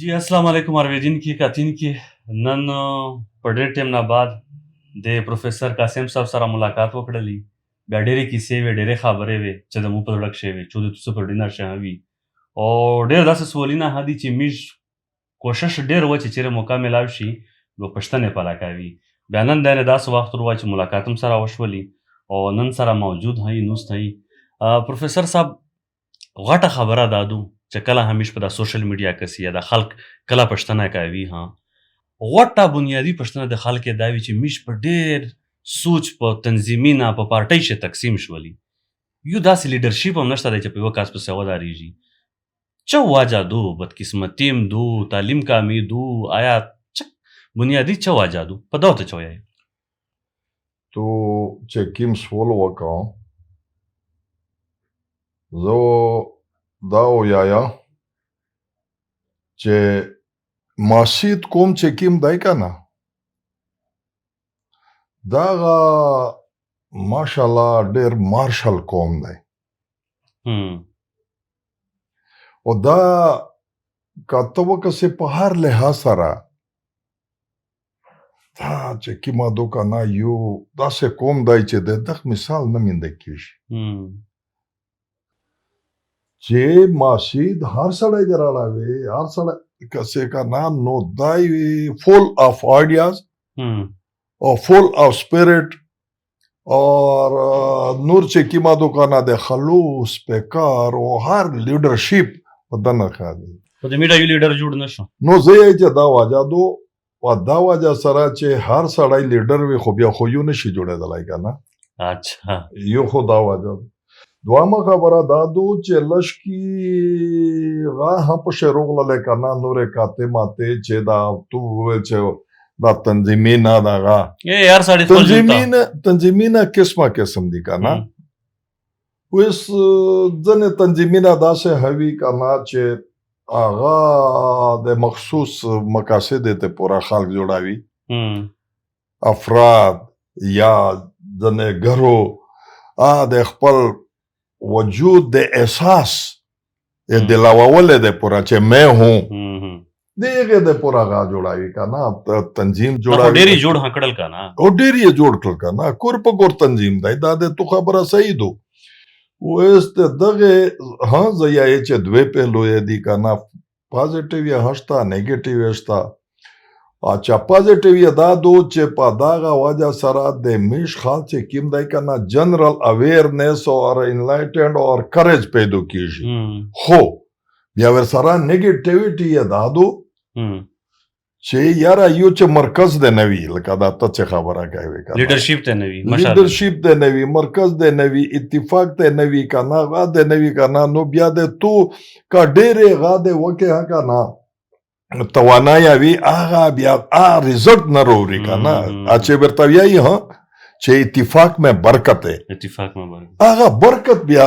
जी अस्सलाम वालेकुम اورېدونکي کتونکي نن په ډېر ټیم نه بعد د پروفیسر قاسم صاحب سره ملاقات وکړلې. بیا ډېرې کیسې وې، ډېرې خبرې وې چې زموږ په زړه کښې وې چې د تاسو په ډینر شوي او ډېر داسې سوالونه دي چې موږ کوشش ډېر وه چې چېرې موقع میلاو شي نو پوښتنې پله کوي. بیا نن دی داسې وخت ور چې ملاقات هم سره وشولي او نن سره موجود هی نوست هی. پروفیسر صاحب غټه خبره دا دو چې کله همیش په د سوشل میډیا کسي یا د خلک کله پوښتنه کوي غټه بنیادي پوښتنه د خلک دا وي چې موږ په ډېر سوچ په تنظیمي نه په پارټۍ شه تقسیم شولي یو داسې لیډرشپ هم نشته دی چې په یوه کس پسې ودرېږي. چه وجه دو؟ بدقسمتیم دو؟ تعلیم کمی دو؟ آیا بنیادي چه وجه دو؟ په دغه ته چه وایي؟ تو چې کوم سوال وکړو زه دا ووایم چې ماسید کوم چې کوم دی که نه دغه ماشاءالله ډېر مارشل قوم دی او دا که ته وکسې په هر لحاظ سره دا چې کومه دو که نه یو داسې قوم دی چې د دغه مثال نه مینده کېږي چې ماسید هر سړی دې راړوي هر سړی کسې که نه نو دی فول آف آیډیاز او فول آف سپیرټ اور نور چې کومه دو که نه د خلوص پیکار او هر لیډرشپ په دنه ښکاري خو د میډیا یو لیډر جوړ نه شو نو زه یې چې دا وجه دو او دا وجه سره چې هر سړی لیډر وي خو بیا خو یو نشي جوړېدلی که نه اچھا یو خو دا وجه دوامه خبره دا دو چې لږکي هغه هم پسې روغللی که نه نورې کاتې ماتې چې دا تو وویل چې دا تنظیمي نه دغه هر سړی تنظیمي نه قسمه قسم دي که نه اوس ځینې تنظیمي نه داسې هوي که نه چې هغه د مخصوص مقاصدې ته پوره خلک جوړوي افراد یا ځینې ګروه د خپل وجود د احساس دلاولی دی پوره چې میں هوں د هغې د پوره هغه جوړوي که نه تنظیم جوړوي ډېر یې جوړ کړل که نه او ډېر یې جوړ کړل که نه کور په کور تنظیم دی دا د تو خبره صحیح دو اوس د دغې زه یایې چې دوې پهلو یې دي که نه پازیټیو یې هم شته نیګیټیو یې شته اچھا پازیټیو یې دا دو چې په دغه وجه سره د میش خال چې کوم دی که نه جنرل اویرنس اور انلایټنډ اور کریج پیدا کېږي خو بیا ورسره نیګیټیویټي یې دا دو چې یاره یو چې مرکز دی نه وي لکه دا ته څه خبره کوې که لیډرشپ دی نه وي لیډرشپ دی نه وي مرکز دی نه وي اتفاق دی نه وي که نه هغه دی نه وي که نه نو بیا د تو که ډېرې هغه دی وکې که نه توانایه وي هغه بیا ریزلټ نه راوړي که نه چې ورته وایي چې اتفاق میں برکت ہے اتفاق میں برکت هغه برکت بیا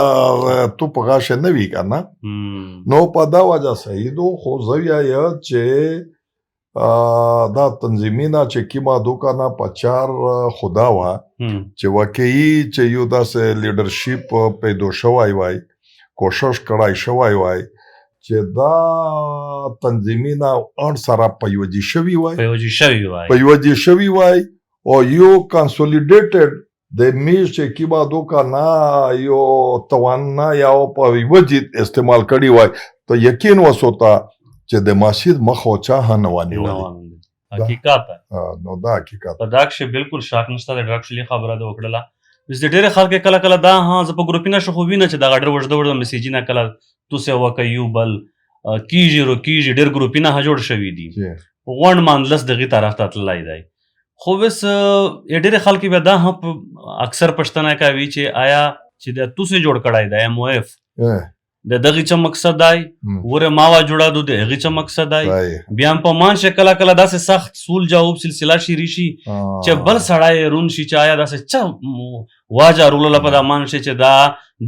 تو په هغه شی نه وي که نه نو په دا وجه صحیح دو خو زه وایه چې دا تنظیمي نه چې کومه دو که نه په چار خدا وه چې واقعي چې یو داسې لیډرشپ پیدا شوی وای کوشش کړی شوی وای چې دا تنظیمي نه اړ سره پیوجي شوي وای پیوجي شوي وای او یو کنسولیډیټډ د میز چې کومه دو که نه یو توانایي او په وجې استعمال کړي وای ته یقین وسوته چې د ماسید مخ او چا هم نه وانیولي حقیقت نو دا حقیقت په دا کښې بالکل شاک نشته د ډاکټرلي خبره ده وکړله اوس د ډېرې خلک کله کله دا زه په ګروپي نشو خو وینه چې دغه ډېر اوږده اوږده مسیجونه کله توسې وکه یو بل کېږي روکېږي ډېر ګروپي نه جوړ شوي دي غونډ مانلس دغې طرف ته تللی دی خو اوس ډېرې خلک بیا دا هم اکثر پوښتنه کوي چې آیا چې د توسې جوړ کړی دی MOF د دغې څه مقصد دی وره ماوا جوړه دو د هغې څه مقصد دی بیا هم په مانشه کله کله داسې سخت سول جواب سلسله شروع شي چې بل سړی روند شي چې آیا داسې څه واجه رولله په دا مانشه چې دا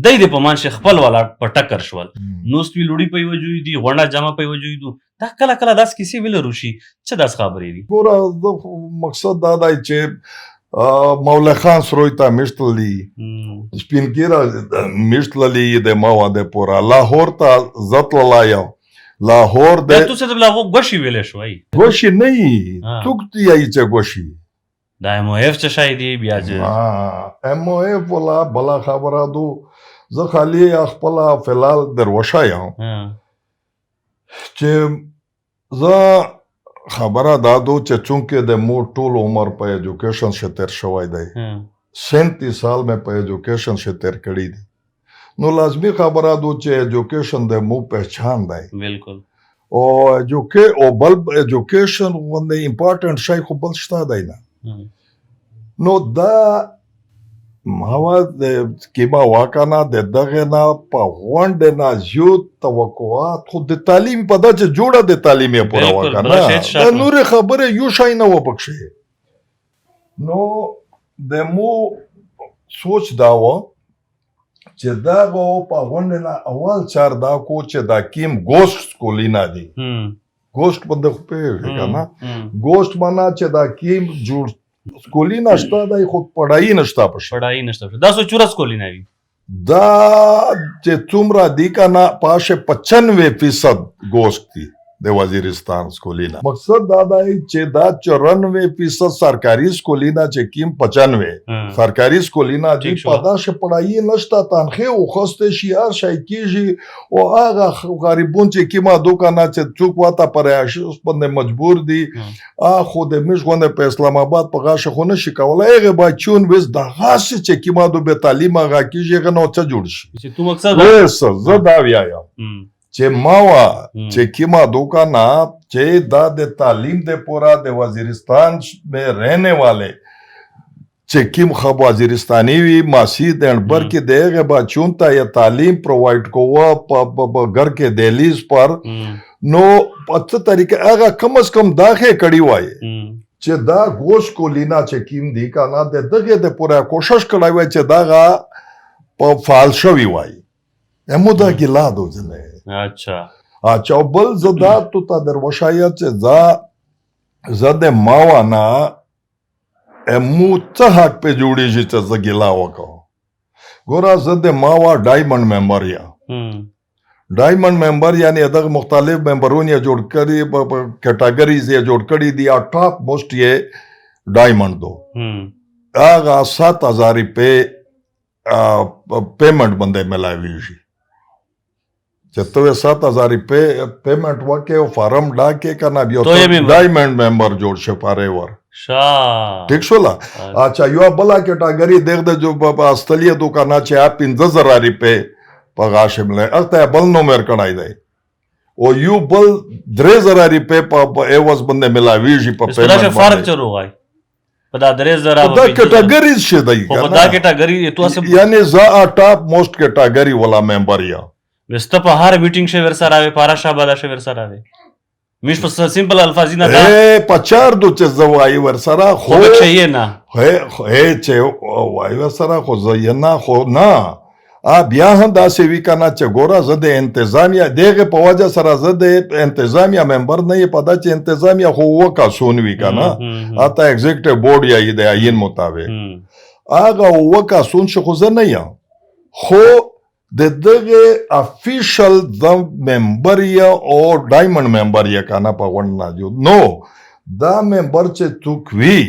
دی د په مانشه خپل ولاړ په ټکر شول نوست وي لوړي په یوه جوی دي غونډه جمع په یوه جوی دو دا کله کله داسې کیسې ویلرو شي څه داسې خبرې دي ګوره مقصد دا دی چې مولا خان سروی ته میشتلي سپین ګیره میشتلي د ما واده پورا لاهور ته زه تللی یم لاهور بیا د تو څه ته بلا غوښې ویلې شوی ګوشي نه یي ها. څوک دی چې ګوشي دا MOF څه شی دی بیا چې MOF ولا بلا خبره دو زه خالي خپل فلال دروښه یم چې زه خبره دا دو چې چونکه د مور ټول عمر په ایجوکیشن شه تیر شوی دی 37 سال مې په ایجوکیشن شه تیر کړی دی نو لازمی خبره دو چې ایجوکیشن د مو پہچان دی بالکل او بل ایجوکیشن باندې امپورټنٹ شی خو بل شته دی نه نو دا ماوا د کیما واکانا د دغه نه په غونډه نه یو توقعات خو د تعلیم په دغه جوړه د تعلیم یې پوره واکانا د نور خبره یو شای نه وبخښي نو د مو سوچ داو چې دا په غونډه نه اول چار دا کو چې دا کیم ګوشت سکولینا دی ګوشت په دغه په کنه ګوشت معنا چې دا کیم جوړ سکولی نشته دی خود پړای نشته پښه دا سو چورس کولی نه وي دا چې څومره دی کنه پاشه 95% گوشت دی د وزیرستان سکولینا مقصد دا دی چې دا 94% سرکاري سکولینا چې کیم 95 سرکاري سکولینا دی په داشه پړای نشته تنخې او خوسته شي هر شي کیږي او هغه غریبون چې کیما دوکانه چې څوک واته پرایش باندې مجبور دي خو د مشغونه په اسلام آباد په غاښه خو نشي کولای هغه با چون وز د غاښ چې کیما دو به تعلیم هغه کیږي نو څه جوړ شي چې تو مقصد زه دا وایم چې ماوا چې کیما دوکانه چې دا د تعلیم د پورا د وزیرستان میں رہنے والے چې کیم خب وزیرستانی وی ماسی دنبر کې دغه بچون ته یا تعلیم پرووایډ کوه په گھر کې دهلیز پر نو په طریقه هغه کم از کم داخه کړي وای چې دا گوش کو لینا چې کیم دی کنه د دغه د پورا کوشش کړای وای چې دا په فعال شوی وای همو دا ګلا دوځنه اچھا بل زدا تو تا دروشایا چې زده ماوانا امو څه حق په جوړیږي چې زګلا وکاو ګورا زده ماوا ډایمنډ ممبر یا ډایمنډ ممبر یعنی دغه مختلف ممبرونه جوړ کړي په کټاګریز یې جوړ کړي دي ټاپ موسٹ یې ډایمنډ دو هغه 7000 روپے پیمنٹ باندې ملاویږي چې ته 7000 روپے پیمنٹ وکې او فارم ډاکې کنه بیا ډایمنډ ممبر جوړ شه پاره ور ٹھیک شو لا اچھا یو بلا کیټاګری دغه جو په استلیه دوکانه چې 15000 روپے په غاښ مله اته بل نمبر کړای دی او یو بل 3000 روپے په ایواز باندې ملاویږي په پیمنٹ فرق چرو غای په دا 3000 دا کیټاګری شه دی په دا کیټاګری تو اسه یعنی ز ټاپ موسٹ کیټاګری والا ممبر یا وسته په هر میټینګ شه ور سره پارا شابه شه ور سره مش په سیمپل الفاظینا دا پچار دو چې زوای ور سره خو شي نه چې وای ور سره خو زینا خو نه بیا هم دا سی وی کنه چې ګورا زده انتظامیه دغه په وجه سره زده انتظامیه ممبر نه پدا چې انتظامیه خو وکا سون وی کنه اته ایگزیکټیو بورډ یا د عین مطابق هغه وکا سون شو زه نه یم خو د دغه افیشل د ممبر یا او ډایمنډ ممبر یا کنه په غونډه نه جو نو دا ممبر چې توکوي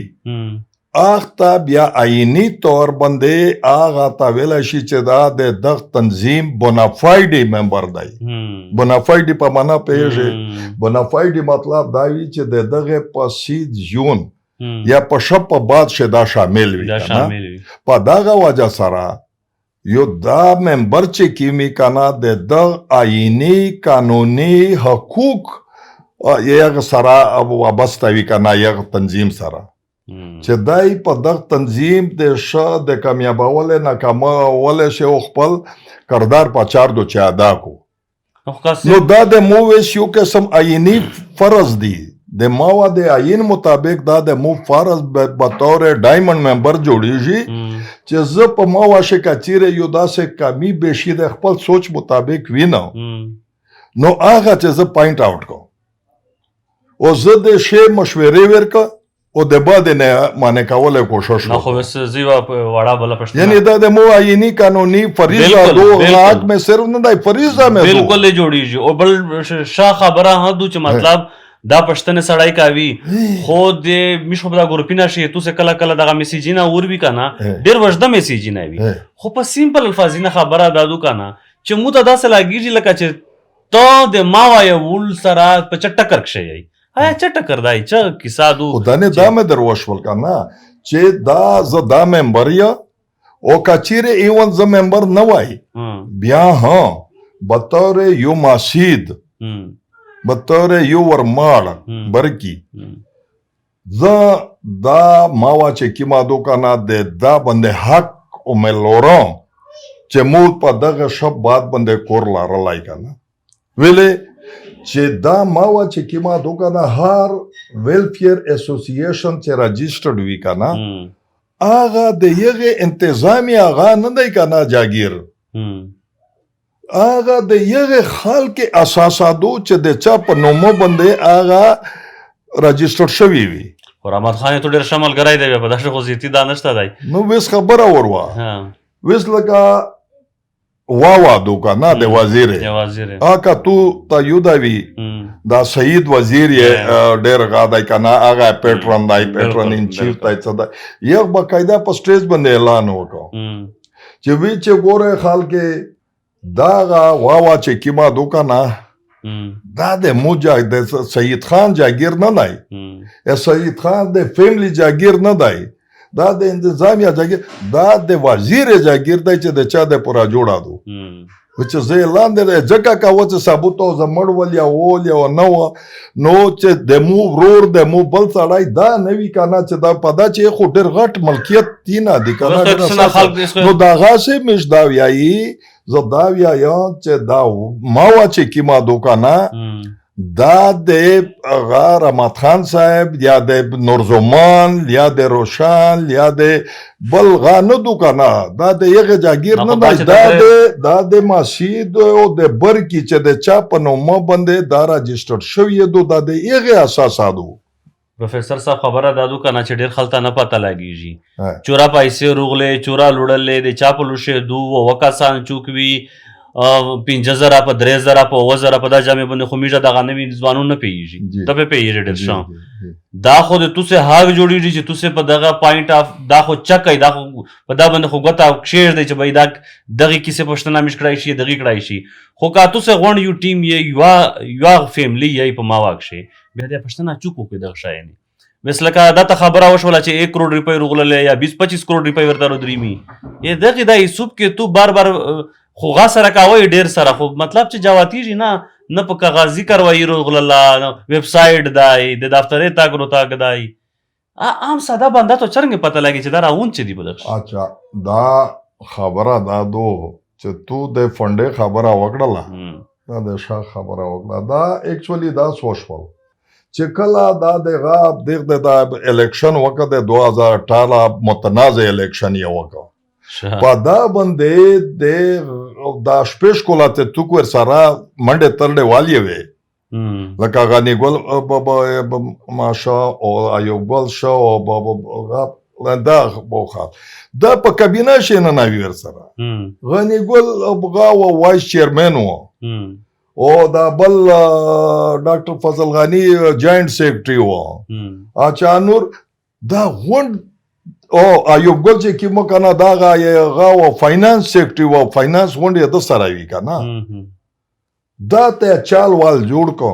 اخته بیا عینی طور باندې هغه تا ویل شي چې دا د دغ تنظیم بونافایډ ممبر دی بونافایډ په معنا پیژې بونافایډ مطلب دا وی چې د دغه پسید جون یا په شپ بعد شدا شامل وي په دغه وجه سره یو دا ممبر چې کیمی کانا د آئینی قانونی حقوق یغ سرا وابسته وی کانا یغ تنظیم سرا چې دای په دغ تنظیم د ش د کامیابول ناکامول شی خپل کردار پچار دو چا ادا کو نو دا د موویس یو قسم آئینی فرض دی د ماوا د عین مطابق دا د مو فرض بطور ډایمنډ ممبر جوړیږي چې زه په ماوا شکاچیره یو داسې کمی بشي د خپل سوچ مطابق وینم نو هغه چې زه پوینټ آوټ کوم او زه د شی مشورې ورکړم او د بعد نه معنی کولای کوشش نه خو بس زی وړه بل پښتنه یعنی دا د معاینی قانونی فریضه دو حق میں صرف نه دی فریضه میں بالکل جوړیږي او بل شا خبره هدو چې مطلب دا پښتنه سړی کاوی خو د مشو دا ګروپینا شي تو څه کله کله دغه میسیجینه ور وی کنه ډیر وجده میسیجینه وی خو په سیمپل الفاظینه خبره دادو کنه چې مو ته دا څه لاګیږي لکه چې تو د ماوای ول سره په چټکر کښي آیا چټکر دای چې کیسه دو خدانه دا مې دروښول کنه چې دا ز دا ممبر یا او کچیره ایون ز ممبر نه وای بیا ها بطور یو ماسید بطور یو ورماړ برکی ز دا ماوا چې کیما دوکانا د دا بنده حق او ملورم چې مو په دغه شب بعد بنده کور لارلای کنه ویلې چې دا ماوا چې کیما دوکانا هر ویلفیر اسوسییشن چې رجسټرډ وی کنه آغا د یغه انتظامی آغا نه دی کنه جاگیر آغا د یغه خلک اساسادو چې د چا په نومو باندې آغا رجسټر شوی وي رحمت خان ته ډیر شمال غراي دی په دغه خو زیاتی دا نشته دی نو وس خبره وروا وس لکه واوا دوکانا د وزیر آکا تو تا یوداوی دا سعید وزیر یې ډیر غادای کنه آغا پیټرن ان چیف تای صدا یو باقاعده په سټیج باندې اعلان وکړ چې وی چې ګوره خلک دا واوا چې کیما دوکانا دا د موجا د سعید خان جاگیر نه دی سعید خان د فیملی جاگیر نه دی دا د انتظامیه جاگیر دا د وزیر جاگیر دی چې د چا د پورا جوړا دو چې زه اعلان دی ځکه کاوه چې ثابوتو زمړ ول یا ول یا نو چې د مو ورور د مو بل سړی دا نوی کنه چې دا پدا چې خو ډیر غټ ملکیت تینا دی کنه نو دا غاسه مش دا ویایي زه دا ویایم چې دا ماوا چې کیما دوکانا دا د رحمت خان صاحب یا د نورزمان یا د روشان یا د بلغا نه دوکانا دا د یغه جاگیر نه دا د مسجد او د برکی چې د چا په نومه باندې دا رجسټر شوی دو دا د یغه اساسادو پروفیسر صاحب خبره دادو کنه چې ډیر خلک نه پته لګیږي چورا پیسې روغله چورا لوړلې د چا په لوشه دو وکاسان چوکوي 5000 په 3000 په 2000 په دا جامې باندې خو میږه دغه نوی ځوانون نه پیږي ته په پیږي ډېر شام دا خو د توسه هاګ جوړیږي چې توسه په دغه پوینټ اف دا خو چکای دا خو په دا باندې خو غوتا شیر دی چې بای دا دغه کیسه پښتنه مش کړای شي دغه کړای شي خو کا توسه غون یو ټیم یو فیملی یې په ما واکشي بیا د پښتنه چوکو کې دغه شای نه مثلا دا ته خبره وشوله چې 1 کروڑ روپۍ روغله یا 20-25 کروڑ روپۍ ورته ودرېمي یې دغه دا یسوب کې تو بار بار خو غا سره کاوی ډیر سره خو مطلب چې جواتیږي نه په کاغذي کاروایی روغله ویب سایټ دی د دفترې تاګ رو تاګ دی عام ساده بنده ته څنګه پته لګي چې دا راون چې دی بدل اچھا دا خبره دا دو چې تو د فنډې خبره وکړله دا د شا خبره وکړه دا اکچولی دا سوشل چې کله دا د غاب د الیکشن وکړه د 2018 متنازع الیکشن یې وکړه په دا باندې دا شپې شکولاته تو ور سره منډه ترډه والی وي لکه غنی ګل ماشا او ایوب ګل شو او دا بوخه دا په کابینه شي نه نوی ور سره غنی ګل ابغا او وایس چیرمن وو او دا بل ډاکټر فضل غنی جوائنٹ سیکرټری وو اچھا نور دا وند او ایوب ګل چې کی مو کنه دا غا او فاینانس سیکرټری او فاینانس ونډه د سره وی کنه دا ته چال وال جوړ کو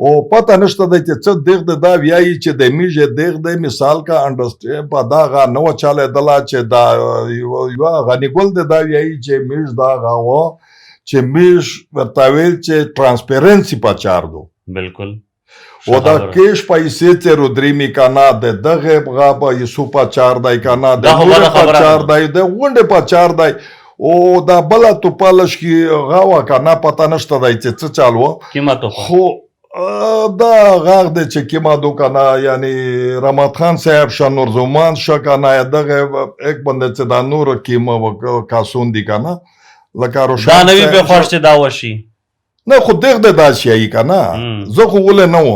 او پته نشته د چې دغه دا ویایي چې د میږه دغه مثال کا انډرسټینډ په دا غا نو چاله دلا چې دا یو غنی ګل د دا ویایي چې میږ دا غا و چې میږ ورتاویل چې ترانسپیرنسي په چار دو بالکل و دا کیش پیسې ته رودریمی کانا د دغه غابه یسو په چار دای کانا د غوړه په چار دای د غونډه په چار دای او دا بل ته پالش کی غوا کانا پتا نشته دای چې چالو قیمت خو دا غاغ د چې کیما دوکانا یعنی رحمت خان صاحب شنور زمان شکانا دغه یک بنده چې دا نور کیما کاسون دی کانا لکه روشن دا نوی په خوښ دا وشي نه خو دغه د داسې ای کنه زه خو ول نه و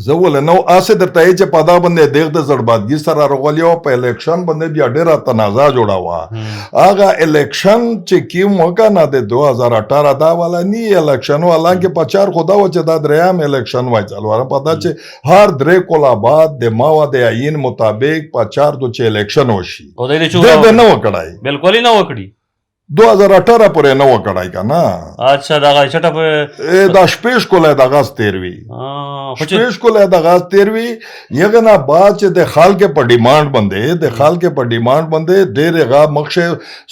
زه ولې نو اسې درته یې چې په دا باندې دغه د زړبادګي سره راغلی وه په الیکشن باندې بیا ډېره تنازع جوړه وه هغه الیکشن چې کوم وکړه نه د 2018 دا والا نی الیکشن و حالانکې په چار خو دا و چې دا درېیم الیکشن وای څلورم په دا چې هر درې کاله بعد د ماوه د عین مطابق په چار دو چې الیکشن وشي او دی ده چې د نه وکړی بالکل یې نه وکړي 2018 پورې نه وکړی که نه اچھا دغه چټه په دا شپې ښکلی د غاز تیر وي خو چې شپې ښکلی د غاز تیر وي یغه نه بعد چې د خلکو په ډیمانډ باندې د خلکو په ډیمانډ باندې ډېر هغه مخکې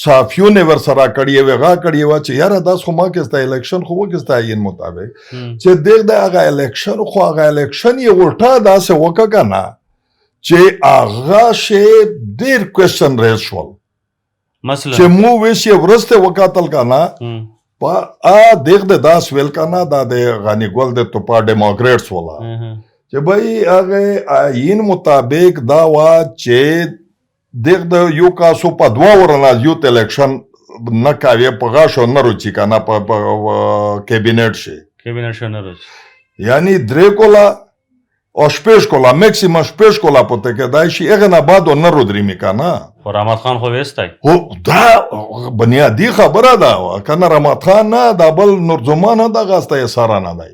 صحافیونه ورسره کړي وي هغه کړي وه چې یاره داس خو ما کېسته الیکشن خو وکېسته عین مطابق چې دغ د هغه الیکشن خو هغه الیکشن یې الټا داسې وکړه که نه چې هغه شی ډېر کوېسچن ریز شول مثلا چې مو ویش یې ورسته وکاتل که نه په دغ د داس ویل که نه دا د غني ګل د توپا ډیموکریټس ولا چې بھائی هغه عین مطابق دا وا چې دغ د یو کاسو په 2 ورځو یوت الیکشن نه کوي په غاښو نه روچي که نه په کابینټ شي کابینټ شي نه روچي یعنی درې کوله او شپږ کوله میکسیمم شپږ کوله پته کېدای شي هغه نه بعد نه رودرېمي که نه خو رحمت خان خو ویستی هو دا بنیادی خبره ده که نه رحمت خان نه دا بل نورزمان نه دغه استه یې سره نه دی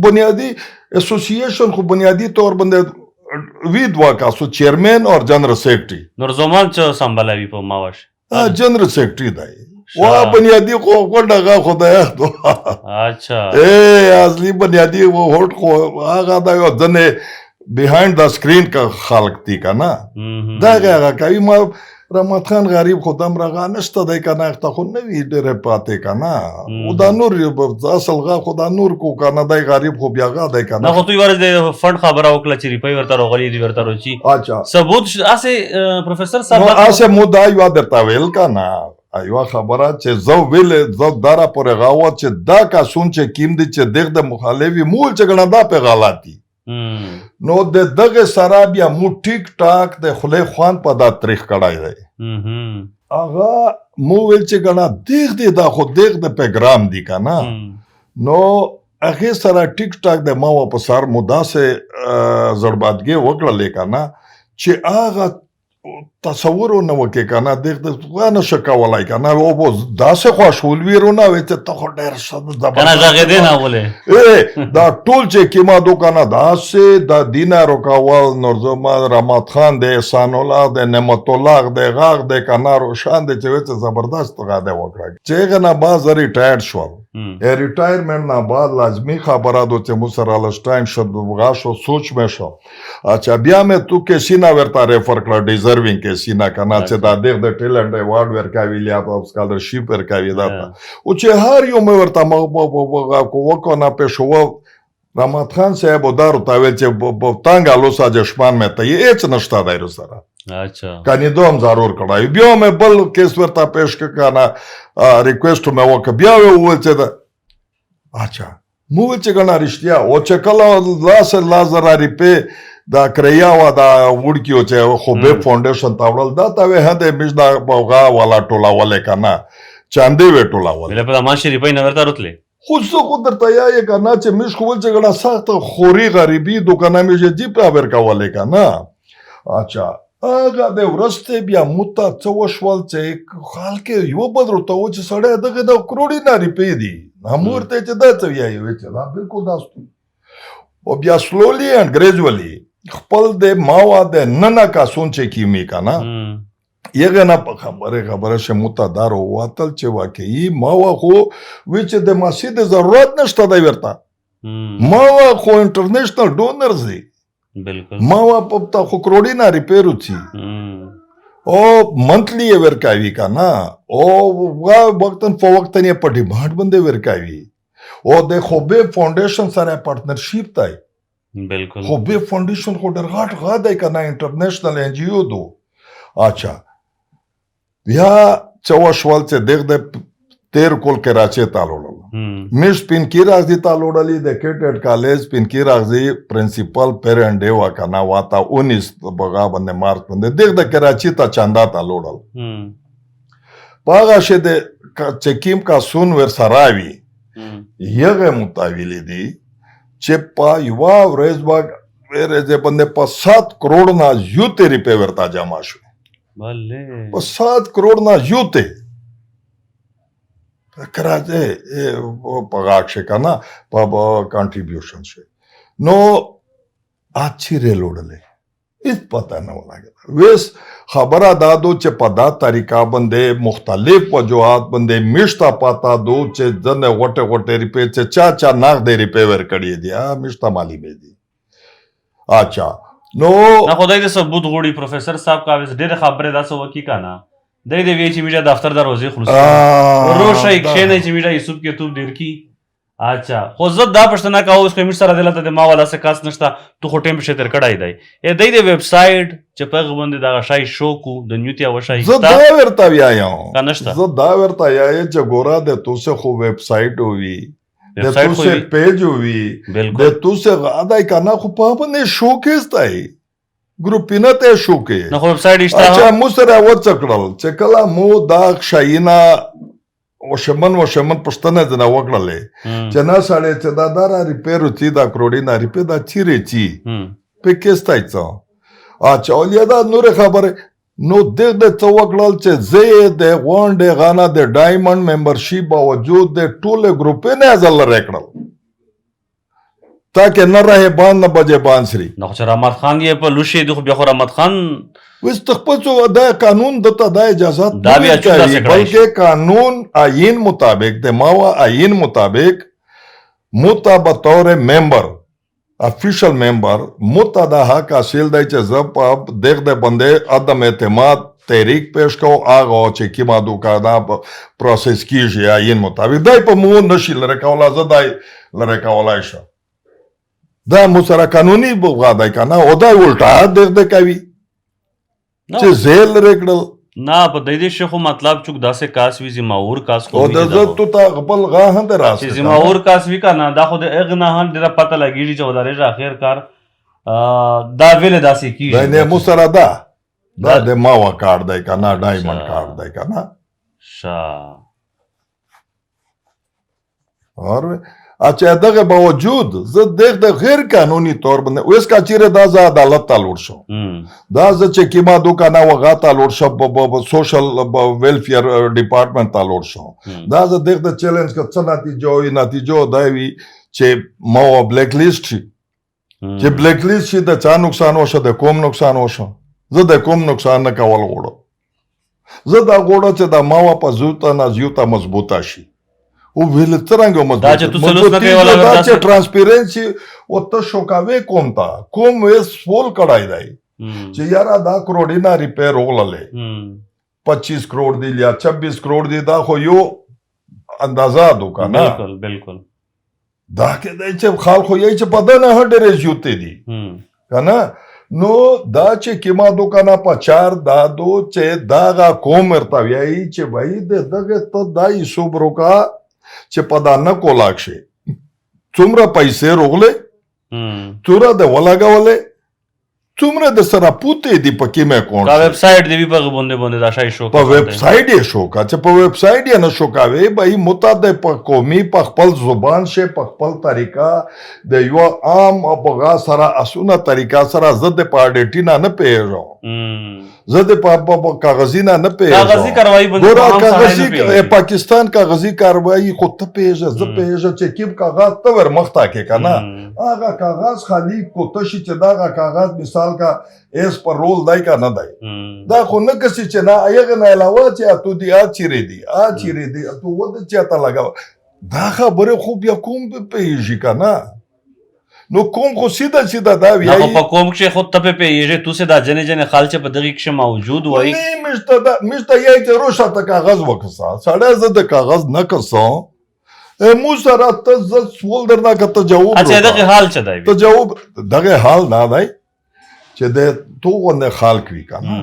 بنیادی اسوسییشن خو بنیادی طور باندې وی دوه کاسو چیرمن اور جنرال سیکرټري نورزمان چې سمبلوي په ماوش جنرال سیکرټري دی وا بنیادی خو غونډه خدای خو اچھا اصلي بنیادی و هوټ خو هغه دا یو ځنې بیهایند د سکرین کا خلق دی که نه دا هغه کوي ما رحمت خان غریب خو دمره نشته دی که نه ته خو نه وي ډېرې پاتې که نه او دا نور اصل غا خو دا نور کو که نه دی غریب خو بیا غا دی که نه خو دوی ورځ د فنډ خبره وکړه چې روپۍ ورته راغلي دي ورته روچي اچھا ثبوت هسې پروفیسر صاحب هسې مو دا یوه درته ویل که نه یوه خبره چې زه ویلې زه دا راپورې غاوت چې دا کاسون چې کیم دي چې دغ د مخالف وي مول چې ګڼه دا پې غلط دي نو د دغه سره بیا مو ټیک ټاک د خولې خوان په دا تاریخ کړی دی هغه مو ویل چې ګڼه دغ دی دا خو دغ د پیغام دی که نه نو هغې سره ټیک ټاک د ما په سر مو داسې زړبادګۍ وکړلې که نه چې هغه تصور نه وکړي که نه دغه نه شه کولی که نه او داسې خواشول ویرونه وي چې ته خو ډېر ښه که نه غږېدې نه ولې دا ټول چې کیمادو که نه داسې د دینه روکول نورزمان رحمت خان دی احسان الله دی نعمت الله دی غاغ دی که نه روشان دی چې وایي چې زبردست غاده وکړه چې هغه نه بعد زه ریټایر شول ریټایرمنټ نه بعد لازمي خبره ده چې موږ سره لږ ټایم شو شو سوچ مې شو اچھا بیا مې تو کیسینا ورته ریفر کړه ډیزروینګ کیسینا که نه چې دا دغ د ټیلنټ ایوارډ ورکوي یا سکالرشپ ورکوي دا او چې هر یو مې ورته وکړو نه پېښوه رحمت خان صاحب دا ورته ویل چې تنګ الوسه جشمان مې ته یې هېڅ نشته دی رسره کاندیدو هم ضرور کړی بیا مې بل کیس ورته پیش کړ که نه ریکویسټ مې وکړه بیا مې وویل چې دا اچھا مو ویل چې ګڼه رښتیا او چې کله 10,000 روپۍ دا کریا وه دا وړکي و چې خوبې فاونډیشن ته وړل دا ته وې هدې مش دا غا والا ټولولې که نه چاندې وې ټولولې په ماشي روپۍ نه ورته رتلې خو زه خو درته یایې که نه چې مش خو ویل چې ګڼه سخته خوري غریبي دو که نه مې جیب را ورکولې که نه اچھا هغه د ورسته بیا موته څه وشول چې خلک یو بل ورته و چې سړی دغه د کروڑې نه روپۍ دي هم ورته چې دا څه وایي وایي چې دا بالکل داسې او بیا سلولی اینډ ګریجولی خپل د ماوا د ننه کاسون چې کیمي که نه یغه نه په خبره شه موته دار ووتل چې واقعي ماوا خو وی چې د ماسي د ضرورت نشته دی ورته ماوا خو انټرنیشنل ډونرز دی بالکل ماوا په خو کروڑې نه روپۍ روڅي او منتلی یې ورکوي که نه او وقتاً فوقتاً یې په ډیمانډ باندې ورکوي او د خوبې فاونډیشن سره پارتنرشپ دی بالکل خوبې فاونډیشن خو ډېر غټ غا دی که نه انټرنیشنل این جی او دو اچھا بیا څه وشول چې دغ د تیر کول کراچۍ ته لاړل مش پینکی راغزي ته لوړلې د کیټډ کالج پینکی راغزي پرنسپل پیرنټ دی وا کنه واتا 19 بغا باندې مارچ باندې دغه د کراچۍ ته چاندا ته لوړل پاغه شه د چکیم کا سون ور سراوي یغه متاویل دي چې په یوه ورځ به ورځې باندې په 7 کروڑ نه زیاتې روپۍ ورته جمع شوې. بله په 7 کروڑ نه زیاتې فکر راځي په غاښ شي که نه په کانټریبیوشن شي. نو چیرې لوړلې هېڅ پته نه ولګېده. ویس خبره دا دو چې په دا طریقه باندې مختلف وجوهات باندې میشته پته دو چې ځنې غوټې غوټې روپۍ چې چا نغدې روپۍ ورکړې دي میشته معلومې دي. اچھا نو نه خدای دې ثبوت غوړي پروفیسر صاحب کا ډېرې خبرې داسې وکړي که نه دی دې وی چې میډیا دفتر دروازې خلاص روشه کښېنئ چې میډیا یوسف کې توپ ډېر کي. اچھا خو زه دا پوښتنه کوم اوس کوم سره دلته د ما والا څه کاس نشته تو خو ټیم په تیر کړای دی دی د ویب سایټ چې په باندې دا شای شو کو د نیوتیا وشای زه دا ورته ویایم کنهشته زه دا ورته ویایم چې ګورا د توسه خو ویب سایټ وي د توسه پیج وي د توسه غاډای کنه خو په باندې شو کېس دی ګروپینه ته شو کې نو ویب سایټ اشته. اچھا مو سره وڅکړل چې کله مو دا شاینا وشمن پښتنه ځنه وکړلې چې نه سړی چې دا دارا ریپیرو چی دا کروڑی نه ریپی دا چیرې چی په کېستای څه اچھا اولیا دا نور خبره نو دغه د څه وکړل چې زه د غونډې غانا د ډایمنډ ممبرشپ باوجود د ټوله ګروپې نه ځل رکړل تاکہ نہ رہے باندھ نہ بجے بانسری. نو چې رحمت خان یې په لوشي دی خو بیا خو رحمت خان وس تخپڅو دا قانون دته دا اجازه دا بیا چودا سے بلکې قانون آئین مطابق د ماوا آئین مطابق متا بطور ممبر افیشل ممبر متا دا حق حاصل دی چې زه په دغه بندې عدم اعتماد تحریک پیش کو آغا چې کی ما دوکانا پروسس کیږي آئین مطابق دای په مو نشي لره کولا زه دای لره کولای شم دا مو سره قانوني بغادای کنه او دا الټا دغه کوي چې زیل رکړل نه په دې شخو مطلب چوک داسې کاس وی زماور کاس کو او د عزت تو خپل غاه هم راس چې زماور کاس وی کنه دا خو د اغنا هم ډیره پته لګیږي چې ودارې اخر کار دا ویل داسې کیږي نه مو سره دا د ماوا کارت دی کنه ډایمنډ کارت دی کنه شا اور اچھا دغه باوجود زه د غیر قانوني تور باندې اوس کا چیرې دا ز عدالت ته لور شو دا ز چې کیما دوکانه وغا ته لور شو په سوشل ویلفیر ډپارټمنټ ته لور شو دا ز د چیلنج کا څه نتیجو دا وی چې مو بلیک لیست شي چې بلیک لیست شي د چا نقصان وشو د کوم نقصان وشو زه د کوم نقصان نه کول غوړم زه دا غوړم چې دا ما په زوته نه زیوته مضبوطه شي او ویل څنګه مضبوط دا چې ترانسپیرنسي او ته شوکاوي کوم تا کوم ویس فول کړای دی چې یارا دا کروڑینا ریپیر وغللې 25 کروڑ دی یا 26 کروڑ دی دا خو یو اندازه دوکانه بالکل دا کې دی چې خلکو یې چې په دنه هډره جوته دي کنه نو دا چې کیما دوکانه په چار دا دو چې داغه کوم ارتویای چې وای دغه ته دای صبروکا چې په دا نه کولاک شي څومره پیسې روغلې څومره د ولګولې څومره د سره پوتې دی په کې مې کوم ویب سایټ دی په باندې دا شای شو په ویب سایټ یې شو کا چې په ویب سایټ یې نه شو کاوي به متعدد په قومي په خپل زبان شه په خپل طریقه د یو عام په سره اسونه طریقه سره زد پارټینا نه پیژو زد په کاغذی نه پیژو کاغذی کاروایی ګور کاغذی پاکستان کاغذی کاروایی خو ته پیژه ز پیژه چې کیب کاغذ ته ور مختا کې کنه هغه کاغذ خالی کوته شي چې دا کاغذ مثال کا ایس پر رول دای کا نه دای دا خو نه کسي چې نه هغه نه علاوه چې اتو دی چیرې دی اتو ود چې تا لگا دا خبره خوب یا کوم پیژی کنه نو کوم خو سیده دا وی نه په کوم کې خود ته پیژه تو سه دا جنې خالچ په دغه کې موجود وای نه مشته یې ته روشه ته کاغذ وکسا سړی زه د کاغذ نه کسم مو سره ته ز سوال درنا کته جواب اچھا دغه حال چا دی ته جواب دغه حال نه دی چې د تو غنه خلق وی کنه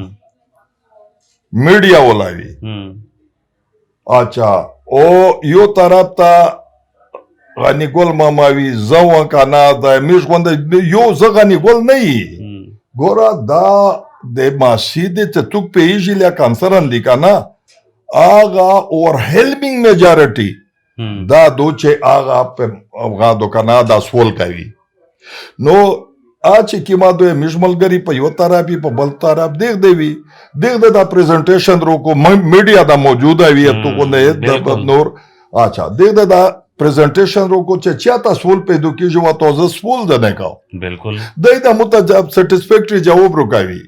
میډیا ولاوی اچھا او یو طرف ته غنی ګل ماماوی زو کنه د میش غوند یو ز غنی ګل نه ګورا دا د ماسید ته تو پیژی له کانسرن دی کنه آغا اور هیلپینګ میجارټي دا دو چې هغه هغه دو کنه دا سول کوي نو چې کیما دوی مشملګری په یو طرف په بل طرف دیغ دی دا پریزنټیشن روکو میډیا دا موجوده وي تو کو نه د نور اچھا دیغ دا پریزنټیشن روکو چې چاته سوال پیدا کیږي وا تو سوال ده نه کاو بالکل دا متجاب سټیسفیکټری جواب روکاوي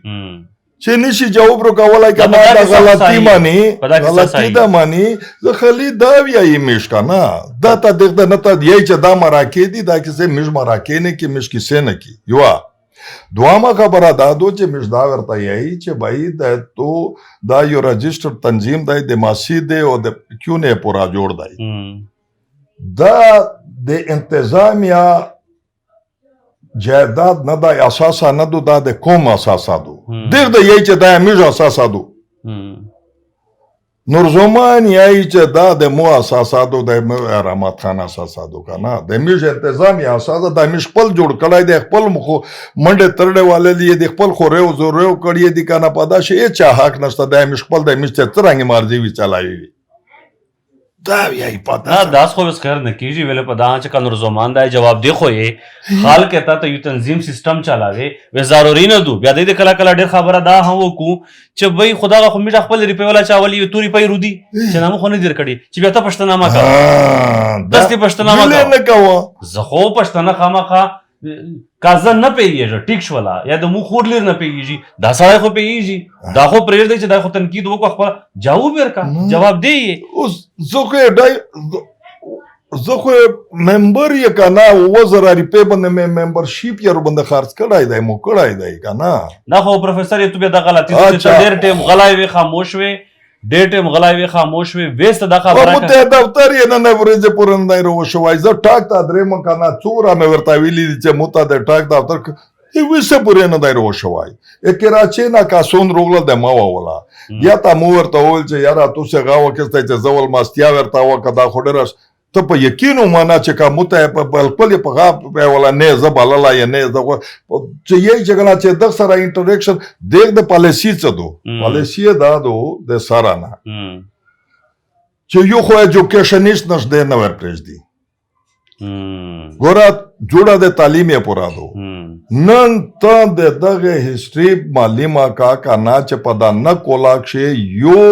چې نشي جواب روکولای کنه دا غلطی مانی دا مانی زه خلی دا وی میش کنه دا ته دغه نه ته دی چې دا مراکې دي دا کیسه مش مراکې نه کې مش کیسه نه کی یو دوامه خبره دا دو چې مش دا ورته یی چې بھائی دا تو دا یو رجسټر تنظیم دی د ماسی دی او د کیو نه پورا جوړ دی دا د انتظامیه جایداد نه دا اساسا نه دو دا د کوم اساسا دو دیغ دا یی چې دا میژ اساسا دو نورزمان یی چې دا د مو اساسا دو د رحمت خان اساسا دو کنه د میژ انتظامی اساسا د میژ خپل جوړ کړای د خپل مخ منډه ترډه والے دی د خپل خورو زورو کړی دی کنه پدا شي چا حق نشته د میژ خپل د میژ څرنګ مرزي وی چلایي دا یی پتا داس خو بس خیر نه کیږي ویل په دا چې کنور زمان دا جواب دی خو یې حال کہتا ته یو تنظیم سیستم چلاوي و ضروري نه دو بیا د کلا کلا ډیر خبره دا هم وکړو چې وای خدا خو میټه خپل ریپی ولا چاولي توري پي رودي چې نام خو نه دیر کړي چې بیا ته پښتنامه کا دستي پښتنامه نه کوه زه خو پښتنه خامخه کازن نه پیږي ټیک شولا یا د مو خور لر نه پیږي دا سړی خو پیږي دا خو پرېږ دی چې دا خو تنقید وکړه خپل جواب ورکا جواب دی اوس زه خو ممبر یې کنه 2000 روپۍ باندې ممبرشپ یې باندې خرڅ کړای دی مو کړای دی کنه دا خو پروفیسور یې تو به دا غلطی چې ډېر ټیم غلای وي خاموش وي ډېر ټیم غلای وي خاموش وي وېست دا خبره کوته دفتر یې نه ورځ پورن دی رو شوای زه ټاک تا درې م کنه څورا مې ورته ویلي چې موته د ټاک دفتر وېست پورې نه دی رو شوای کراچي نه کاسون روغله د ما ولا یا تا مو ورته ول چې یاره تو څه غاوه کسته چې زول ماستیا ورته وکړه دا خډرس ته په یقینو معنا چې کا موته په خپل په غا ولا نه زبالله یا نه زغه چې یی څنګه چې د سره انټریکشن دیګ د پالیسی څه دو پالیسی دا دو د سره نه چې یو خو ایجوکیشنیست نشته نه ورپرېږ دي ګوره جوړه د تعلیم یې پورا دو نن ته د دغه هیستوري معلومه کا کنه چې په دا نه کولاک شي یو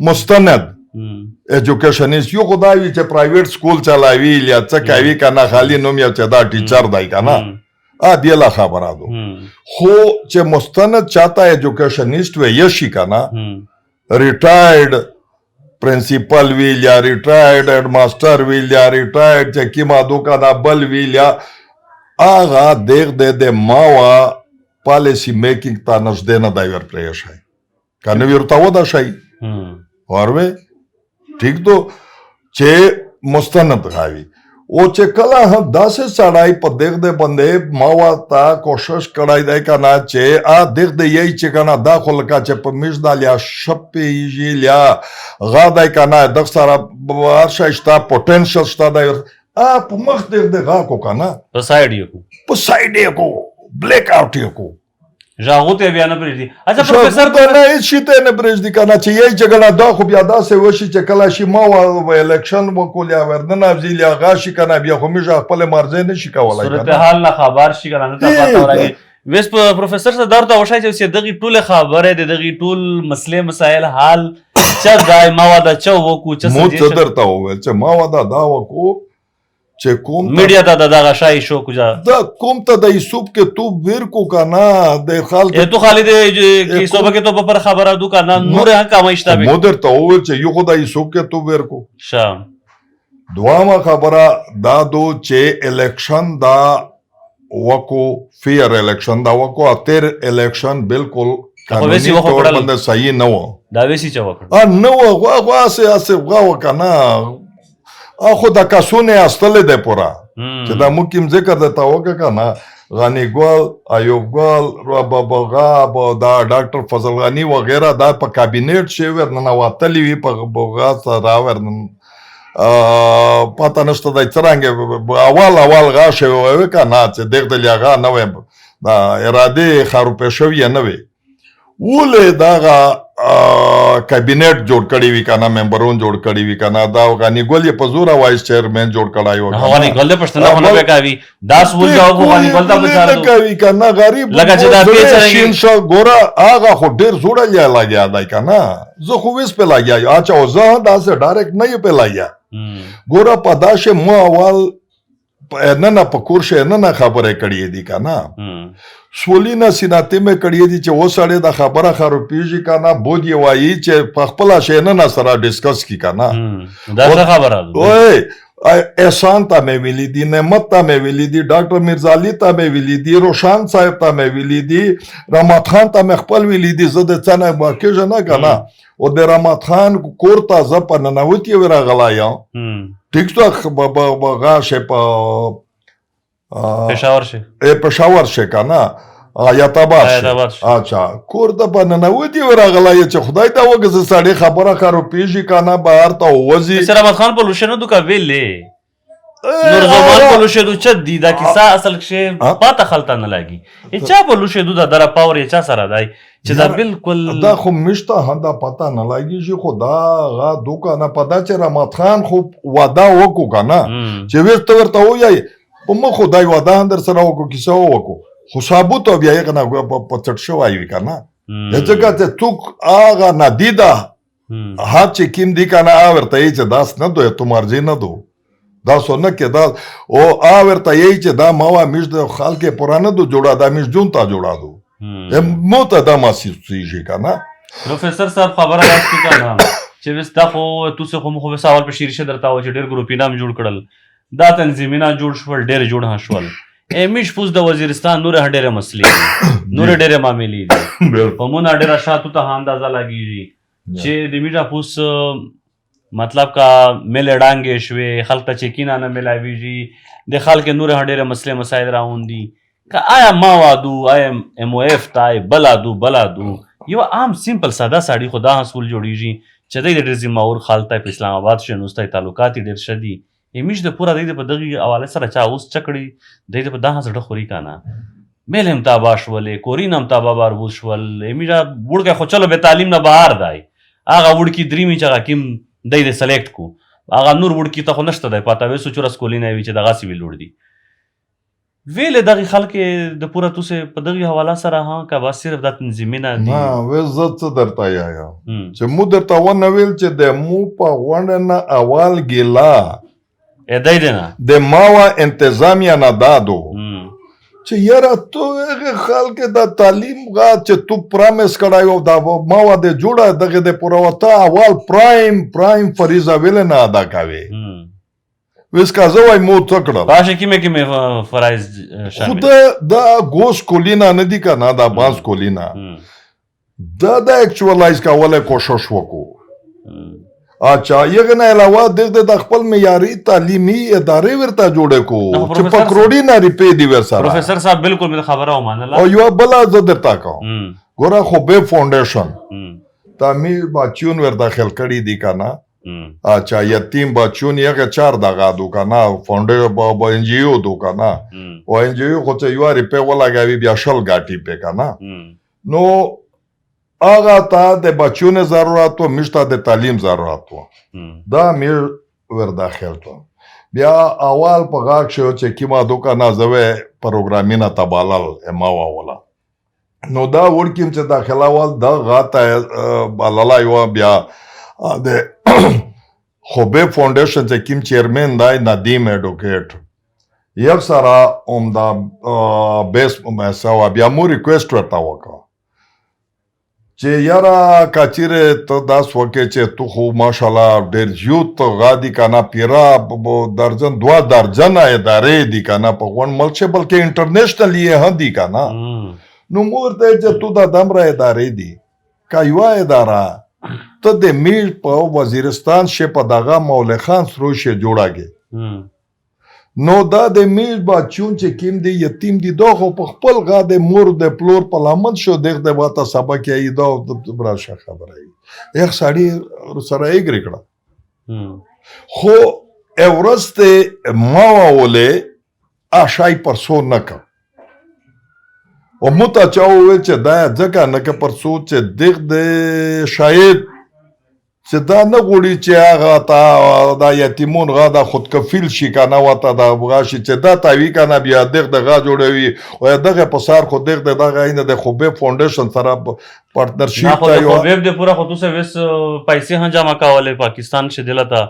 مستند ایجوکیشنیست یو خدای وی چې پرایویټ سکول چلاوي یا څه کوي کنه خالی نوم یو چې دا ټیچر دی کنه دی لا خبره دو خو چې مستند چاته ایجوکیشنیست وی یشي کنه ریټایرډ پرنسپل ویل یا ریټایرډ هډ ماستر ویل یا ریټایرډ چې کیما دوکا دا بل ویل یا آغا دیغ د ماوا پالیسی میکینګ تا نږدې نه دی ورپرې شي کنه ورته ودا شي وروي ٹھیک دو چې مستند غاوي او چې کله هم داسې سړی په دیغ د بندې ماوا تا کوشش کړای دی کنه چې ا دیغ د یی چې کنه دا خو لکه چې په میش د لیا شپې یی لیا غا دی کنه د سره ورشه شتا پوتنشل شتا دی ا په مخ د غا کو کنه په سایډ یې کو بلیک اوټ یې کو ژاغو ته بیا نه پرېږدي اچھا پروفیسر نه هیڅ شي ته نه پرېږدي کنه چې یی جګړه دا خو بیا داسې وشي چې کله شي ما الیکشن وکول یا ورننه ابزیل یا غاشي کنه بیا خو میژه خپل مرزه نشي کولای صورتحال نه خبر شي کنه ته پته ورغی ویس پروفیسر ته درته وشای چې دغه ټول خبره د دغه ټول مسله مسائل حال چې دای ما ودا چې وکو چې مو څه درته و چې ما ودا دا وکو چې کوم میډیا ته دغه شای شو کوجا دا کوم ته د یوسف کې تو ویر کو کنه د خالد تو خالد کې صوبه کې تو پر خبره دو کنه نور ها کما اشتبه مو درته و چې یو خدای یوسف کې تو ویر کو شام دوامه خبره دا دو چې الیکشن دا وکو فیر الیکشن دا وکو اتر الیکشن بالکل قانوني تور باندې صحیح نه و دا وسی چې وکړه نو غوا اسه غوا وکنه اخو د کاسونه استل ده پورا چې دا ممکن ذکر ده تاوګه کنه غنی ګل ایوب ګل ربا بغا دا ډاکټر فضل غنی وغیرہ دا په کابینټ شي ورننه واتلی وی په بغا سره ورنن پته نشته د څنګه اول غاشه وای کنه چې دغه لغه نه وي دا اراده خرو پښوی نه وي ولې دغه کابینټ جوړ کړی وي کنه ممبرون جوړ کړی وي کنه دا غنی ګل په زور وایس چیرمن جوړ کړای و غنی ګل د پښتنه خو نه کوي دا سول جواب غنی ګل دا بچار کوي کنه غریب لکه چې دا پیڅه شین شو ګوره هغه خو ډیر زوړ یا لګیا دی کنه زه خو وس په لګیا اچھا او زه دا سه ډایرکټ نه په لګیا ګوره په داشه مو اول نه په کورشه نه خبره کړی دی کنه سولینا سیناته مې کړی دي چې وسړې د خبره خرو پیږي کنه بود یې وایي چې په خپل شي نه سره ډیسکس کی کنه دا څه خبره اوه احسان ته مې ویلي دي نعمت ته مې ویلي دي ډاکټر میرزا علي ته مې ویلي دي روشان صاحب ته مې ویلي دي رحمت خان ته مې خپل ویلي دي زه د څنګه واکه نه کنه او د رحمت خان کور ته ز په ننوتی ورغلا یم ټیک څه بغا شه په پېښور شه کنه آیت آباد اچھا کور ته په ننوتی ورغلا چې خدای ته وګزه سړی خبره خرو پیږي کنه بهر ته وځي رحمت خان په لوشنه دوکا ویلې نور زمان په لوشدو چد دی دا کیسه اصل کې پاته خلطه نه لاګي چا په لوشدو دا در پاور چا سره دی چې دا بالکل دا خو مشته هدا پتا نه لاګي چې خدا غا دوکا نه پدا چې رحمت خان خو وعده وکړو کنه چې ورته ورته وایي په مخ خدای وعده اندر سره وکړو کیسه وکړو خو ثابت بیا یې کنه په چټ شو وایي کنه ځکه چې څوک هغه ندیدا ها چې کیم دی کنه ورته یې چې داس نه دوی ته مرزي نه دو دا سونه کې دا او ورته یې چې دا ماوا مش د خلک پرانه دو جوړا دا مش جون تا جوړا دو موته دا ماسیږي کنه پروفیسور صاحب خبره راځي کنه چې وستا خو تاسو خو مخ په سوال په شیرشه درته و چې ډېر ګروپی نام جوړ کړل دا تنظیمونه جوړ شول ډېر جوړ شول امیش پوز د وزیرستان نور ډېر مسلې نور ډېر معاملې دي په مونږ ډېر شاتو ته اندازه لګیږي چې د میډا پوس مطلب کا مل ډانګې شوي خلک ته چکینا نه ملاویږي د خلک نور ډېر مسلې مسایل راوندي که آیا ما وادو آیا ام او اف تای بلادو یو عام سیمپل ساده ساړي خدا حصول جوړیږي چې د ډېر زماور خالته په اسلام آباد شنوستای تعلقات ډېر شدي همیش د پورا د په دغه حواله سره چا اوس چکړي د په دغه زړه خوري کنه میل هم تابا شولې کورین هم تابا باربوس شول همیشه وړکه خو چلو به تعلیم نه بهر دی هغه وړکی دریمي چې کیم د سلیکټ کو هغه نور وړکی ته خو نشته دی پاته وسو چور سکولینه وی چې دغه سی ویل دی ویل دغه خلک د پورا توسه په دغه حواله سره ها کا با صرف د تنظیمینه دي ها وزت درته یا چې مو درته ونه ویل چې د مو په غونډه نه اول ګیلا دای دی نه د ماوا انتظامیه نه دادو چې یاره تو هغه خلک د تعلیم غا چې تو پرامیس کړایو دا ماوا د جوړه دغه د پروته اول پرایم فریضه ویل نه ادا کوي وسکا زه وای مو څکړه باشه کې فرایز شامل خو دا ګوس کولینا نه دی کنه دا باز کولینا دا اکچوالایز کولای کوشش وکړو اچھا یغه نه علاوه د خپل معیاري تعلیمي ادارې ورته جوړه کو چې په کروڑی نه ریپې دی ورسره پروفیسور صاحب بالکل مې خبره ومنله او یو بل زه درته کوم ګوره خو به فاونډیشن تعمیر بچون ور داخل کړي دي کنه اچھا یتیم بچون یغه 4 دغه دو کنه فاونډر با ان جی او دو کنه او ان جی او خو ته یو ریپې ولاګوي بیا شل غاټي په کنه نو هغه ته د بچونو ضرورت و مشته د تعلیم ضرورت و دا میر ور داخل تو بیا اول په غاښ شو چې کیما دوکانه زوی پروګرامینا تبالل ما واولا نو دا ورکیم چې داخله وال دا غاته باللا یو بیا د خوبه فاونډیشن چې کیم چیرمن دی ندیم اډوکیټ یو سره اومدا بیس مساوا بیا مو ریکوست ورته وکړه چې یاره کچیره ته داس وکې چې تو خو ماشاءالله ډېر یوت غادي کنه پیرا درجن 2 درجن ادارې دي کنه په غون ملک بلکې انټرنیشنل یې هدي کنه نو مور ته چې تو د دمره ادارې دي کایوا اداره ته د میر په وزیرستان شه په دغه مولا خان سروشه جوړاږي نو دا د میر بچون چې کیم دی یتیم دی دا خو په خپل غا د مور د پلور په لامل شو دغه د واته سبق یې دا د براشه خبره ای یو سړی سره یې ګرکړه خو اورسته ما وله اشای پرسون نک او مو ته چا وویل چې دا ځکه نه که پر څو چې دغ د شاید چې دا نه غواړي چې هغه ته دا یتیمون غا دا خودکفیل شي که نه ورته دا غا شي چې دا تاوي که نه بیا دغ د غا جوړوي او دغه په سر خو دغ د دغه اینه د خوبیب فاونډیشن سره پارتنرشیپ خو د خوبیب د پورا خو تو وس پیسې هم جمع کولې پاکستان شه دلته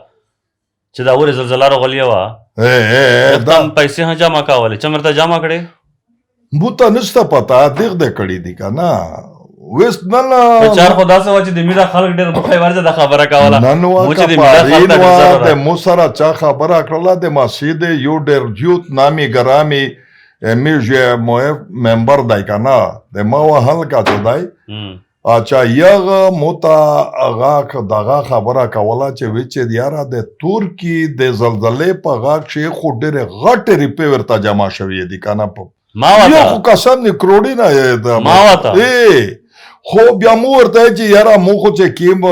چې دا ور زلزلہ راغلی و دا پیسې هم جمع کولې چې مرته جمع کړي بوته نشته پتا دغ د کړي دي که نه وست نن چار خدا سره چې د میډیا خلک ډېر مخې ورځه د خبره کوله نن چې د واکه میډیا خلک د مو سره چا خبره کړله د مسجد یو ډېر جوت نامي ګرامي میږي ممبر دی که نه د ما وهل کا چې دی اچھا یغه موتا هغه دغه خبره کوله چې وی چې یاره د ترکی د زلزلې په غاښ کې خو ډېرې غټې ریپې ورته جمع شوې دي که نه ما یو وته خو قسم دې کروڑې نه ما وته خو بیا مو ورته چې یاره مو خو چې کیم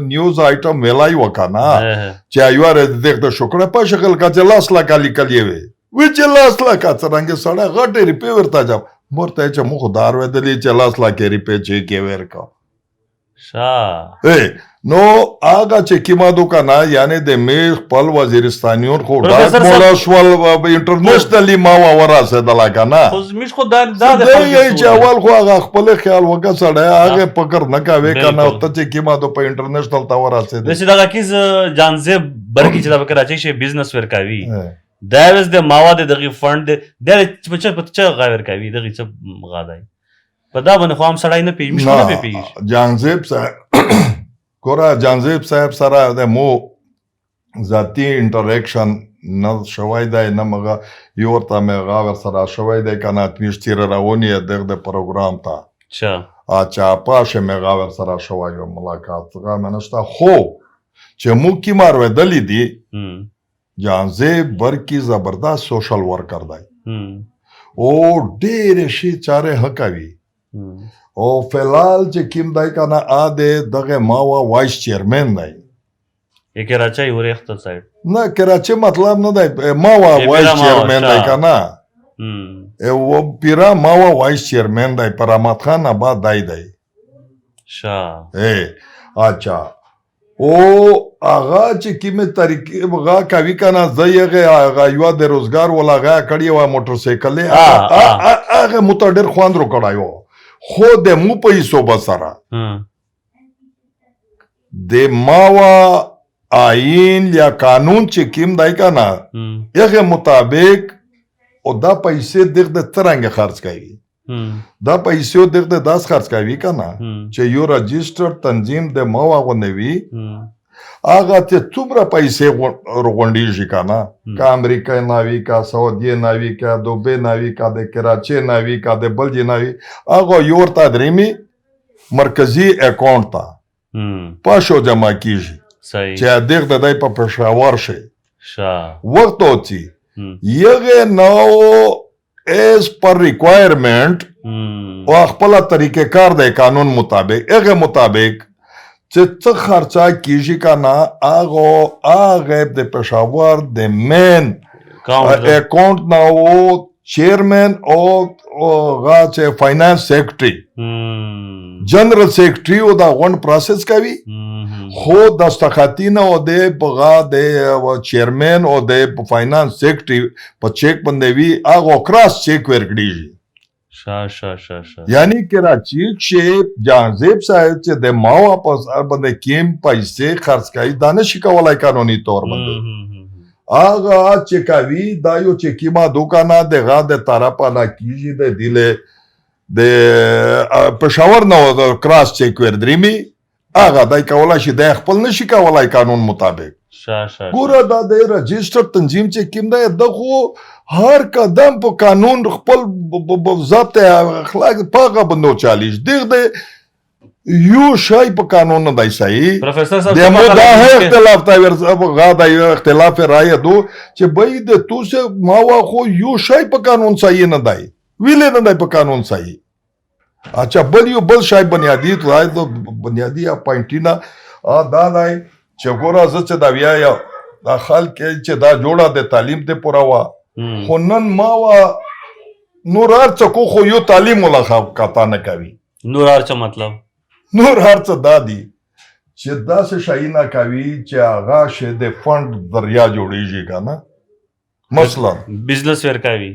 نیوز آیټم ویلای وکه نه چې ایواره دغه د شکر په شکل کا چې لاس لا کالی کلی وی چې لاس لا کا څنګه سړی غټې ریپې ورته جام مرته چې مو خدار ودلی چې لاس لا کې ریپې چې کې ورکا شا نو هغه چې کیما دوکانه یعنی د می خپل وزیرستانیون خو پروفیسر ډاک مولا شوال انټرنیشنلی ما وراسه د لګانا خو زموږ خو دا د یی چې اول خو هغه خپل خیال وکړ سړی هغه فکر نه کاوه کنه او ته چې کیما دو په انټرنیشنل تا وراسه دي ویسے دا کیز جانزه برکی چې دا وکړه چې بزنس ورکاوي دا وز د ماواد دغه فند د چې غیر کوي دغه څه غاډای په دا باندې خو هم سړی نه پیږي مشه نه پیږي جانزیب صاحب ګوره جانزیب صاحب سره د مو ذاتی انټریکشن نه شوی دی نه مغه یو ورته مې غا ور سره شوی دی کنه اتمیشتیر راونی د پروګرام ته اچھا پاشه مې غا ور سره شوی یو ملاقات غا منشتا خو چې مو کی مار ودلی دی جانزیب برکی زبردست سوشل ورکر دی او ډېر شي چاره حقوي او فلال چې کیم دی کنه ا دغه ماوا وایس چیرمن دی یک راچای ورخت سایډ نه کراچي مطلب نه دی ماوا وایس چیرمن دی کنه او پیرا ماوا وایس چیرمن دی پر احمد خان آباد دی شا اچھا او هغه چې کیمه طریقې غا کوي کنه زیغه هغه یو د روزګار ولا غا کړی و موټر سایکل هغه متډر خواندرو کړایو خو د مو پیسو بسره د ماوا آئین یا قانون چې کیم دی کنه هغه مطابق او دا پیسې دغه ترنګ خرج کوي دا پیسو دغه داس خرج کوي کنه چې یو رجسٹر تنظیم د ماوا غونوي هغه ته څومره پیسې ورغونډیږي کنه کا امریکا ناوي کا سعودي ناوي کا دوبه ناوي کا د کراچي ناوي کا د بلجي ناوي هغه یو ورته درېمي مرکزی اکاونټ ته پاشو جمع کیږي چې دغه د په پېښور شي وخت اوتی یغه نو as per requirement او خپل طریقې کار د قانون مطابق هغه مطابق چې څه خرچه کیږي کنه هغه د پېښور د مین اکاونټ نو چیرمن او غا چې فاینانس سیکرټري جنرال سیکرټري او دا غون پروسس کوي خو دستخطینه او د بغا د چیرمن او د فاینانس سیکرټري په چیک باندې وی هغه کراس چیک ورکړي یعنی کراچي چې جانزیب صاحب چې د ماوا په باندې کیم پیسې خرڅ کوي دا نشي کولای قانوني تور باندې هغه چې کوي دا یو چې کیما دوکانه دغه د طرفه نه کیږي د دله د پېښور نو کراس چیک ورډریمي هغه دای کولای شي د خپل نشي کولای قانون مطابق ګوره دا د رجسټر تنظیم چې کیم دی دغه هر قدم په قانون خپل ضابط اخلاق پاغه بندو چالیش دغه یو شای په قانون نه دی صحیح پروفیسر صاحب د مو دا اختلاف تا ور غا دا اختلاف رائے دو چې بای د تو سه ماوا خو یو شای په قانون صحیح نه دی ویلې نه دی په قانون صحیح اچھا بل یو بل شای بنیادی راځي د بنیادی اپاینټینا دا دی چې ګوره زه چې دا ویا دا خلک چې دا جوړه د تعلیم ته پوره وا خو نن ماوا نور هر څه کو خو یو تعلیم ولا قطع نه کوي. نور هر څه مطلب نور هر څه دا دي چې داسې شی نه کوي چې هغه شی د فند ذریعہ جوړیږي که نه. مثلا بزنس ورکوي.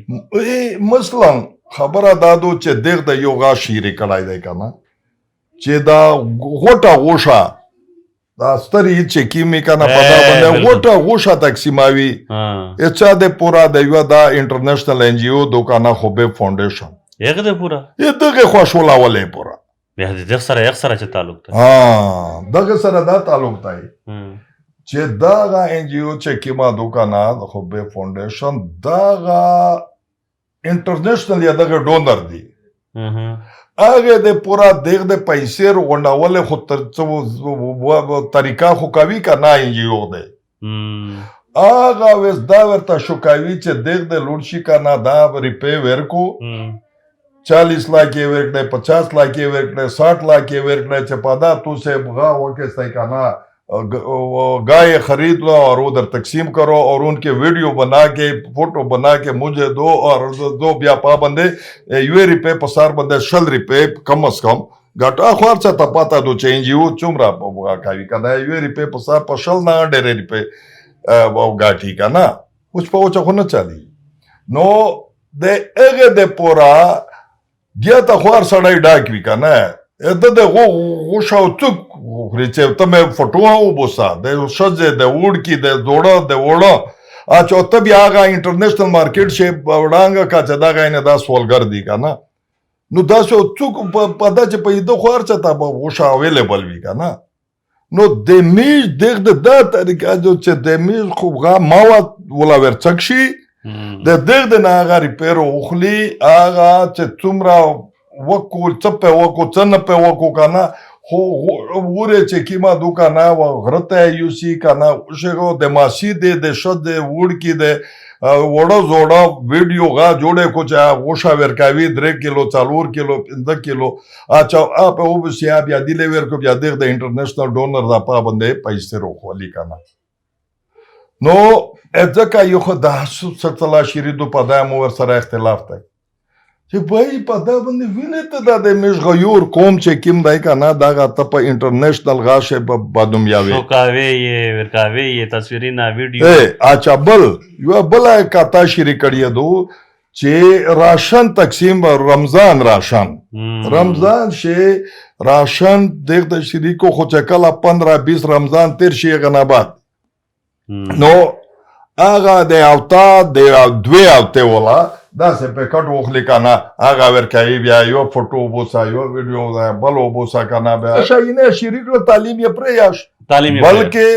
مثلا خبره دا دو چې دغ د یو غا شیرې کړی دی که نه چې دا غوټه غوښه دا سترې چې کیمې که نه په دا باندې غوټه غوښه تقسیموي اچا د پورا د یوه دا انټرنیشنل این جی او دو که نه خوبیب فاونډیشن هغه د پوره دغې خوښولاولی پوره بیا د دغه سره یو سره چې تعلق دی. دغه سره دا تعلق دی چې دغه این جی او چې کومه دو که نه د خوبیب فاونډیشن دغه انټرنیشنل یا دغه ډونر دی هغه د پورا دغه د پیسې غونډولې خو تر څو طریقه خو کوي که نه این جی او دی هغه ویس دا ورته شو کوي چې دغه د لوډ شي که نه دا ریپې ورکو 40 लाख ये वर्क 50 लाख ये वर्क 60 लाख ये वर्क चपादा तो से भगा के सैकाना गाय खरीद लो और उधर तकसीम करो और उनके वीडियो बना के फोटो बना के मुझे दो और दो ब्यापा बंदे ये रुपये पसार बंदे 100 रुपये कम अज कम घटा ख्वार से तपाता दो चेंज यू चुमरा कावी का ये रुपये पसार पशल ना 1.5 रुपये गाठी का ना कुछ पहुंचा होना चाहिए नो दे एगे दे पूरा بیا ته خوار سړی ډاک وي که نه د غوښه او څوک وخوري چې ته مې فټوه وبوسه د ښځې د وړکي د زوړه د وړه چې ته بیا هغه انټرنیشنل مارکیټ شي وړانګه که چې دغه یې دا سوالګر دي که نه نو داسې څوک په دا چې په ده خو هر څه ته به غوښه اویلیبل وي که نه نو د میز دغه دا طریقه چې د میز خو مواد ولا ورڅک شي د دغه د نه هغه ریپیر وخلي هغه چې څومره وکړو څه پې وکړو څه نه پې وکړو که نه خو وره چې کومه دو که نه غره ته یې یوسي که نه وشغو د ماسي دی د ښځې وړکي دی وړه زوړه ویډیو غا جوړې کو چې غوښه ورکوي 3 کیلو 4 کیلو 5 کیلو اچھا په وبسیا بیا دیلې ورکو بیا دغه د انټرنیشنل ډونر دا په باندې پیسې روخولي که نه نو ځکه یو خو د سلسله شریدو په دا مو ورسره اختلاف دی چې بای په دا باندې وینې ته دا د میش غیور قوم چې کوم دی که نه دغه ته په انټرنیشنل غاښې په دنیاوي شوکاوي یې ورکاوي یې تصویرونه ویډیو اچھا بل یوه بله کاتا شیرې کړې دو چې راشن تقسیم رمضان رمضان شي راشن دغه د شریکو خو چې کله 15-20 رمضان تیر شي هغه نه بعد نو هغه د هفته د 2 هفتې ولا داسې په کټ وخلي که نه هغه ورکوي بیا یو فوټو وبوسه یو ویډیو بل وبوسه که نه بیا ښه یې نه شریک کړه تعلیم یې پرېږده بلکې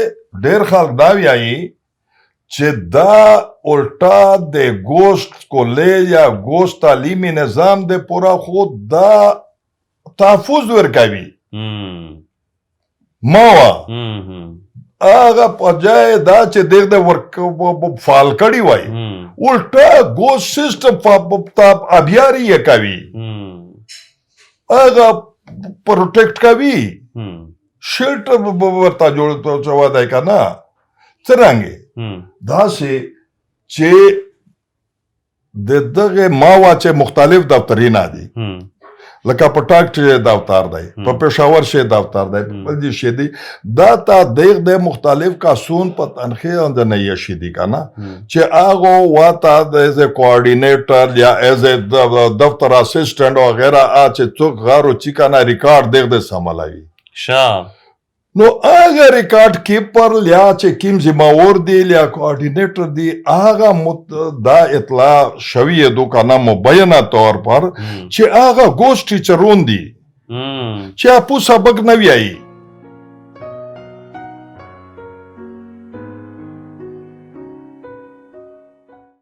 ډېر خلک دا وایي چې دا الټا د ګوشت کولې یا ګوشت تعلیمي نظام د پوره خو دا تحفظ ورکوي موه هغه په ځای دا چې دغه فعال کړي وای الټا ګوشت سیسټم ابیاري یې کوي هغه پروټیکټ کوي شیلټر ورته جوړ شوی دی که نه څرنګې داسې چې د دغه ماوا چې مختلف دفترونه دي لکه په ټاک چې دفتر دی په پېښور شي دفتر دی په بل شي دی دا تا د مختلف کاسون په تنخیه اندنه یې شي دی که نه چې هغه واته ایز ا کوارډینیټر یا ایز ا دفتر اسسټنټ وغیره چې څوک غارو چې که نه ریکارډ دغه سملوي نو هغه ریکارډ کیپر یا چې کوم ذمہوار دی یا کوارډینیټر دی هغه دا اطلاع شوی دو که نه مبینه طور پر چې هغه ګوشت ټیچرون دی چې اپو سبق نه ویایي